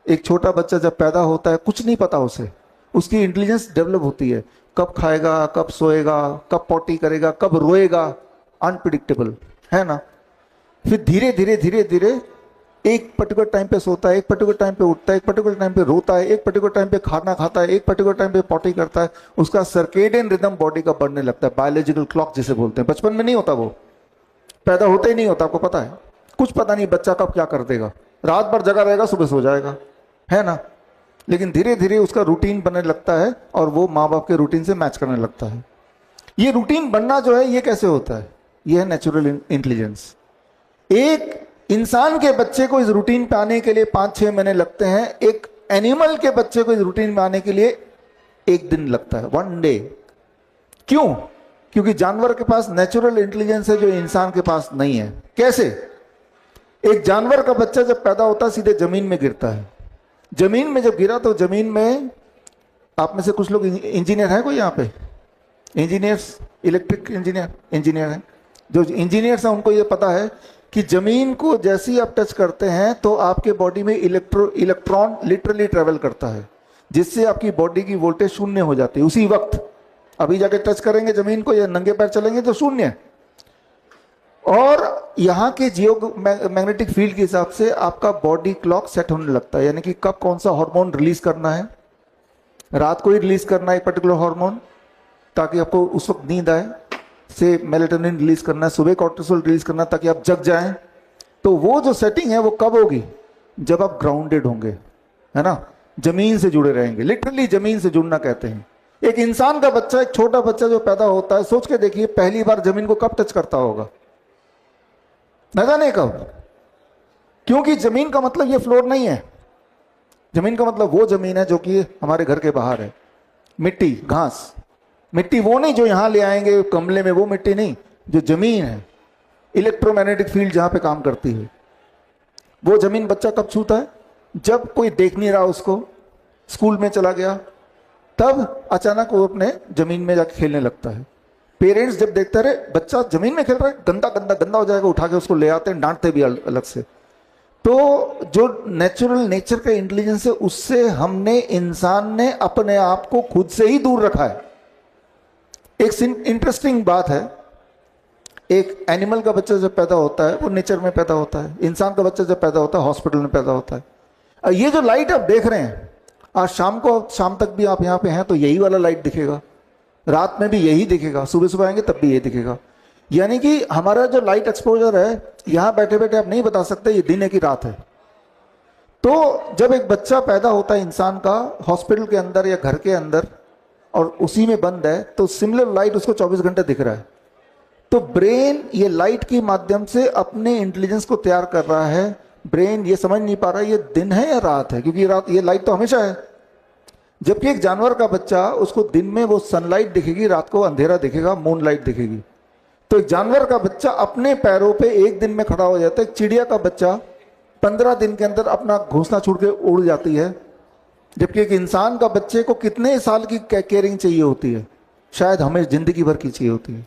एक छोटा बच्चा जब पैदा होता है कुछ नहीं पता उसे, उसकी इंटेलिजेंस डेवलप होती है। कब खाएगा, कब सोएगा, कब पॉटी करेगा, कब रोएगा, अनप्रिडिक्टेबल है ना। फिर धीरे धीरे धीरे धीरे एक पर्टिकुलर टाइम पे सोता है, एक पर्टिकुलर टाइम पे उठता है, एक पर्टिकुलर टाइम पे रोता है, एक पर्टिकुलर टाइम पे खाना खाता है, एक पर्टिकुलर टाइम पे पॉटी करता है। उसका सर्केडियन रिदम बॉडी का बढ़ने लगता है, बायोलॉजिकल क्लॉक जिसे बोलते हैं। बचपन में नहीं होता, वो पैदा होते ही नहीं होता। आपको पता है, कुछ पता नहीं बच्चा कब क्या कर देगा, रात भर जगा रहेगा, सुबह सो जाएगा, है ना। लेकिन धीरे धीरे उसका रूटीन बनने लगता है और वो माँ बाप के रूटीन से मैच करने लगता है। ये रूटीन बनना जो है, ये कैसे होता है? ये है नेचुरल इंटेलिजेंस। एक इंसान के बच्चे को इस रूटीन पे आने के लिए 5-6 महीने लगते हैं, एक एनिमल के बच्चे को इस रूटीन में आने के लिए 1 दिन लगता है, 1 डे। क्यों? क्योंकि जानवर के पास नेचुरल इंटेलिजेंस है जो इंसान के पास नहीं है। कैसे? एक जानवर का बच्चा जब पैदा होता है सीधे जमीन में गिरता है। जमीन में जब गिरा तो जमीन में, आप में से कुछ लोग इंजीनियर हैं कोई यहाँ पे? इंजीनियर्स, इलेक्ट्रिक इंजीनियर हैं। जो इंजीनियर्स हैं उनको ये पता है कि जमीन को जैसे ही आप टच करते हैं तो आपके बॉडी में इलेक्ट्रॉन लिटरली ट्रेवल करता है, जिससे आपकी बॉडी की वोल्टेज शून्य हो जाती है उसी वक्त। अभी जाके टच करेंगे जमीन को या नंगे पैर चलेंगे तो शून्य। और यहाँ के जियो मैग्नेटिक फील्ड के हिसाब से आपका बॉडी क्लॉक सेट होने लगता है, यानी कि कब कौन सा हार्मोन रिलीज करना है। रात को ही रिलीज करना है एक पर्टिकुलर हार्मोन ताकि आपको उस वक्त नींद आए, से मेलेटोनिन रिलीज करना है, सुबह कॉर्टिसोल रिलीज करना है ताकि आप जग जाएं। तो वो जो सेटिंग है वो कब होगी? जब आप ग्राउंडेड होंगे, है ना, जमीन से जुड़े रहेंगे। लिटरली जमीन से जुड़ना कहते हैं। एक इंसान का बच्चा, एक छोटा बच्चा जो पैदा होता है, सोच के देखिए पहली बार जमीन को कब टच करता होगा? न जाने कब। क्योंकि जमीन का मतलब ये फ्लोर नहीं है। जमीन का मतलब वो जमीन है जो कि हमारे घर के बाहर है। मिट्टी, घास, मिट्टी वो नहीं जो यहां ले आएंगे कमले में, वो मिट्टी नहीं, जो जमीन है, इलेक्ट्रोमैग्नेटिक फील्ड जहां पे काम करती है, वो जमीन बच्चा कब छूता है? जब कोई देख नहीं रहा उसको, स्कूल में चला गया, तब अचानक वो अपने जमीन में जाके खेलने लगता है। पेरेंट्स जब देखते रहे बच्चा जमीन में खेल रहा है, गंदा गंदा गंदा हो जाएगा, उठा के उसको ले आते हैं, डांटते भी अलग से। तो जो नेचुरल नेचर का इंटेलिजेंस है, उससे हमने, इंसान ने अपने आप को खुद से ही दूर रखा है। एक इंटरेस्टिंग बात है, एक एनिमल का बच्चा जब पैदा होता है वो नेचर में पैदा होता है, इंसान का बच्चा जब पैदा होता है हॉस्पिटल में पैदा होता है। और ये जो लाइट आप देख रहे हैं, आज शाम को, शाम तक भी आप यहाँ पे हैं तो यही वाला लाइट दिखेगा, रात में भी यही दिखेगा, सुबह सुबह आएंगे तब भी यही दिखेगा। यानी कि हमारा जो लाइट एक्सपोजर है, यहां बैठे बैठे आप नहीं बता सकते ये दिन है कि रात है। तो जब एक बच्चा पैदा होता है इंसान का हॉस्पिटल के अंदर या घर के अंदर और उसी में बंद है, तो सिमिलर लाइट उसको 24 घंटे दिख रहा है। तो ब्रेन ये लाइट के माध्यम से अपने इंटेलिजेंस को तैयार कर रहा है। ब्रेन ये समझ नहीं पा रहा ये दिन है या रात है, क्योंकि रात, ये लाइट तो हमेशा है। जबकि एक जानवर का बच्चा, उसको दिन में वो सनलाइट दिखेगी, रात को अंधेरा दिखेगा, मून लाइट दिखेगी। तो एक जानवर का बच्चा अपने पैरों पे 1 दिन में खड़ा हो जाता है। एक चिड़िया का बच्चा 15 दिन के अंदर अपना घोंसला छोड़ के उड़ जाती है। जबकि एक इंसान का बच्चे को कितने साल की केयरिंग चाहिए होती है? शायद हमें जिंदगी भर की चाहिए होती है।